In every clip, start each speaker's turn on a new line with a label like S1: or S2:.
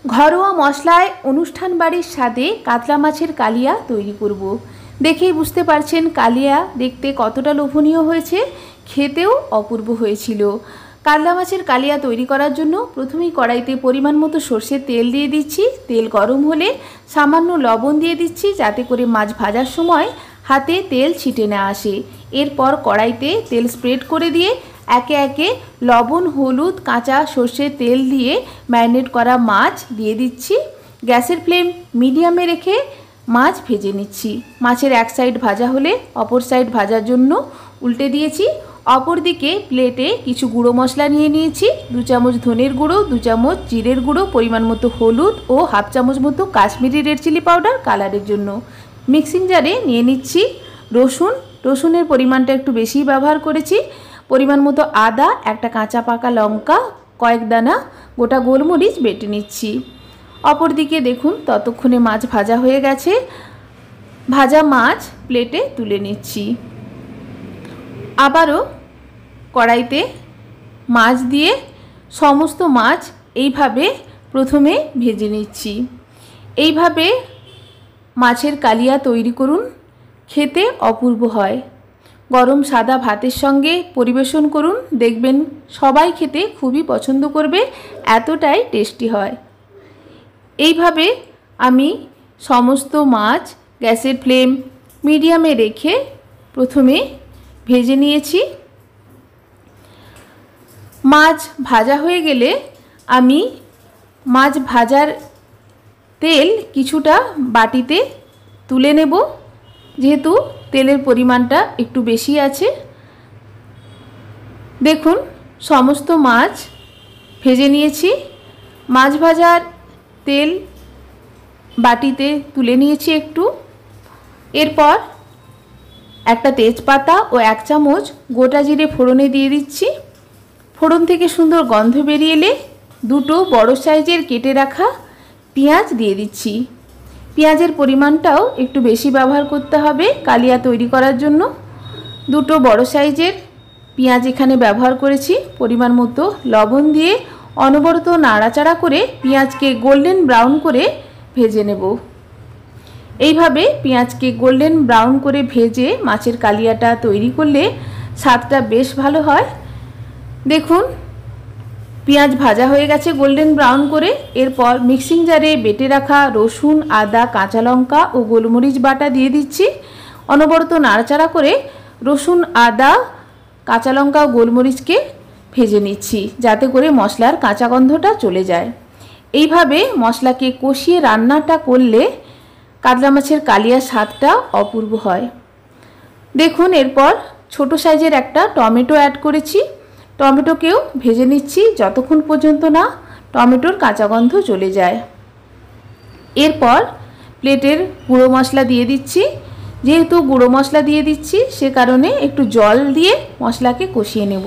S1: ঘরোয়া মশলায় অনুষ্ঠান বাড়ির স্বাদে কাতলা মাছের কালিয়া তৈরি করব। দেখেই বুঝতে পারছেন কালিয়া দেখতে কতটা লোভনীয় হয়েছে, খেতেও অপূর্ব হয়েছিল। কাতলা মাছের কালিয়া তৈরি করার জন্য প্রথমেই কড়াইতে পরিমাণ মতো সর্ষের তেল দিয়ে দিচ্ছি। তেল গরম হলে সামান্য লবণ দিয়ে দিচ্ছি, যাতে করে মাছ ভাজার সময় হাতে তেল ছিটে না আসে। এরপর কড়াইতে তেল স্প্রেড করে দিয়ে একে একে লবণ, হলুদ, কাঁচা সর্ষের তেল দিয়ে ম্যারিনেট করা মাছ দিয়ে দিচ্ছি। গ্যাসের ফ্লেম মিডিয়ামে রেখে মাছ ভেজে নিচ্ছি। মাছের এক সাইড ভাজা হলে অপর সাইড ভাজার জন্য উল্টে দিয়েছি। অপর দিকে প্লেটে কিছু গুঁড়ো মশলা নিয়ে নিয়েছি। 2 চামচ ধনের গুঁড়ো, 2 চামচ জিরের গুঁড়ো, পরিমাণ মতো হলুদ ও হাফ চামচ মতো কাশ্মীরি রেড চিলি পাউডার কালারের জন্য। মিক্সিং জারে নিয়ে নিচ্ছি রসুনের পরিমাণটা একটু বেশি ব্যবহার করেছি। পরিমাণ মতো আদা, একটা কাঁচা পাকা লঙ্কা, কয়েক দানা গোটা গোলমরিচ বেটে নিচ্ছি। অপর দিকে দেখুন ততক্ষণে মাছ ভাজা হয়ে গেছে। ভাজা মাছ প্লেটে তুলে নিচ্ছি। আবারও কড়াইতে মাছ দিয়ে সমস্ত মাছ এইভাবে প্রথমে ভেজে নিচ্ছি। এইভাবে মাছের কালিয়া তৈরি করুন, খেতে অপূর্ব হয়। গরম সাদা ভাতের সঙ্গে পরিবেশন করুন, দেখবেন সবাই খেতে খুবই পছন্দ করবে, এতটাই টেস্টি হয়। এইভাবে আমি সমস্ত মাছ গ্যাসের ফ্লেম মিডিয়ামে রেখে প্রথমে ভেজে নিয়েছি। মাছ ভাজা হয়ে গেলে আমি মাছ ভাজার তেল কিছুটা বাটিতে তুলে নেব, যেহেতু তেলের পরিমাণটা একটু বেশি আছে। দেখুন সমস্ত মাছ ভেজে নিয়েছি। মাছ ভাজার তেল বাটিতে তুলে নিয়েছি একটু। এরপর একটা তেজপাতা ও 1 চামচ গোটা জিরে ফোড়নে দিয়ে দিচ্ছি। ফোড়ন থেকে সুন্দর গন্ধ বেরিয়ে এলে 2 বড় সাইজের কেটে রাখা পেঁয়াজ দিয়ে দিচ্ছি। পেঁয়াজের পরিমাণটাও একটু বেশি ব্যবহার করতে হবে কালিয়া তৈরি করার জন্য। 2 বড় সাইজের পেঁয়াজ এখানে ব্যবহার করেছি। পরিমাণ মতো লবণ দিয়ে অনবরত নাড়াচাড়া করে পেঁয়াজকে গোল্ডেন ব্রাউন করে ভেজে নেব। এইভাবে পেঁয়াজকে গোল্ডেন ব্রাউন করে ভেজে মাছের কালিয়াটা তৈরি করলে স্বাদটা বেশ ভালো হয়। দেখুন পেঁয়াজ ভাজা হয়ে গেছে গোল্ডেন ব্রাউন করে। এরপর মিক্সিং জারে বেটে রাখা রসুন, আদা, কাঁচা লঙ্কা ও গোলমরিচ বাটা দিয়ে দিচ্ছি। অনবরত নাড়াচাড়া করে রসুন, আদা, কাঁচা লঙ্কা ও গোলমরিচকে ভেজে নিচ্ছি, যাতে করে মশলার কাঁচা গন্ধটা চলে যায়। এইভাবে মশলাকে কষিয়ে রান্নাটা করলে কাতলা মাছের কালিয়ার স্বাদটা অপূর্ব হয়। দেখুন এরপর ছোট সাইজের একটা টমেটো অ্যাড করেছি। টমেটোকেও ভেজে নিচ্ছি যতক্ষণ পর্যন্ত না টমেটোর কাঁচা গন্ধ চলে যায়। এরপর প্লেটের গুঁড়ো মশলা দিয়ে দিচ্ছি। যেহেতু গুঁড়ো মশলা দিয়ে দিচ্ছি সে কারণে একটু জল দিয়ে মশলাকে কষিয়ে নেব।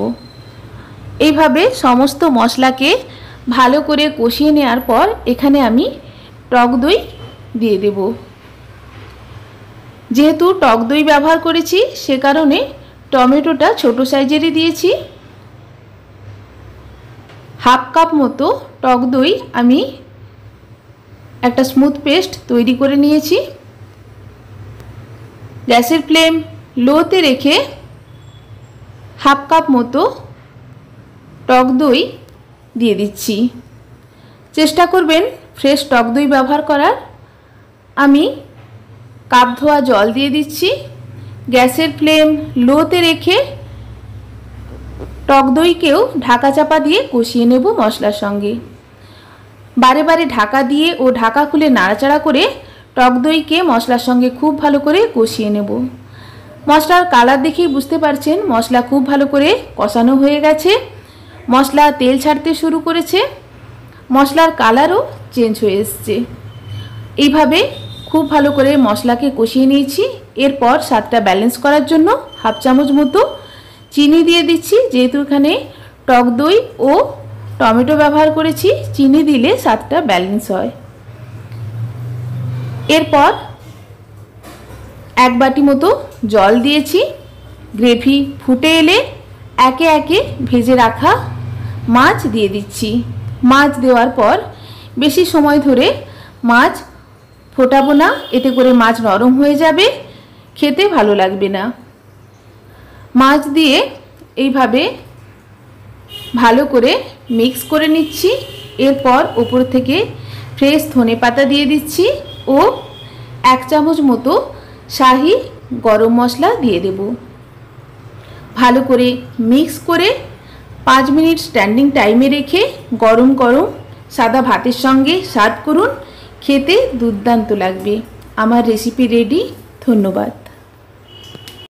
S1: এইভাবে সমস্ত মশলাকে ভালো করে কষিয়ে নেওয়ার পর এখানে আমি টক দই দিয়ে দেব। যেহেতু টক দই ব্যবহার করেছি সে কারণে টমেটোটা ছোট সাইজেরই দিয়েছি। হাফ কাপ মতো টক দই আমি একটা স্মুথ পেস্ট তৈরি করে নিয়েছি। গ্যাসের ফ্লেম লোতে রেখে হাফ কাপ মতো টক দই দিয়ে দিচ্ছি। চেষ্টা করবেন ফ্রেশ টক দই ব্যবহার করার। আমি কাপ ধোয়া জল দিয়ে দিচ্ছি। গ্যাসের ফ্লেম লোতে রেখে টক দইকেও ঢাকা চাপা দিয়ে কষিয়ে নেব মশলার সঙ্গে। বারে বারে ঢাকা দিয়ে ও ঢাকা খুলে নাড়াচাড়া করে টক দইকে মশলার সঙ্গে খুব ভালো করে কষিয়ে নেব। মশলার কালার দেখেই বুঝতে পারছেন মশলা খুব ভালো করে কষানো হয়ে গেছে। মশলা তেল ছাড়তে শুরু করেছে, মশলার কালারও চেঞ্জ হয়ে এসছে। এইভাবে খুব ভালো করে মশলাকে কষিয়ে নিয়েছি। এরপর স্বাদটা ব্যালেন্স করার জন্য হাফ চামচ মতো চিনি দিয়ে দিচ্ছি। যেহেতু এখানে টক দই ও টমেটো ব্যবহার করেছি, চিনি দিলে স্বাদটা ব্যালেন্স হয়। এরপর 1 বাটি মতো জল দিয়েছি। গ্রেভি ফুটে এলে একে একে ভেজে রাখা মাছ দিয়ে দিচ্ছি। মাছ দেওয়ার পর বেশি সময় ধরে মাছ ফোটাবো না, এতে করে মাছ নরম হয়ে যাবে, খেতে ভালো লাগবে না। মাছ দিয়ে এইভাবে ভালো করে মিক্স করে নিচ্ছি। এরপর উপর থেকে ফ্রেশ ধনেপাতা দিয়ে দিচ্ছি ও 1 চামচ মতো শাহি গরম মশলা দিয়ে দেব। ভালো করে মিক্স করে 5 মিনিট স্ট্যান্ডিং টাইমে রেখে গরম গরম সাদা ভাতের সঙ্গে সার্ভ করুন। খেতে দুর্দান্ত লাগবে। আমার রেসিপি রেডি। ধন্যবাদ।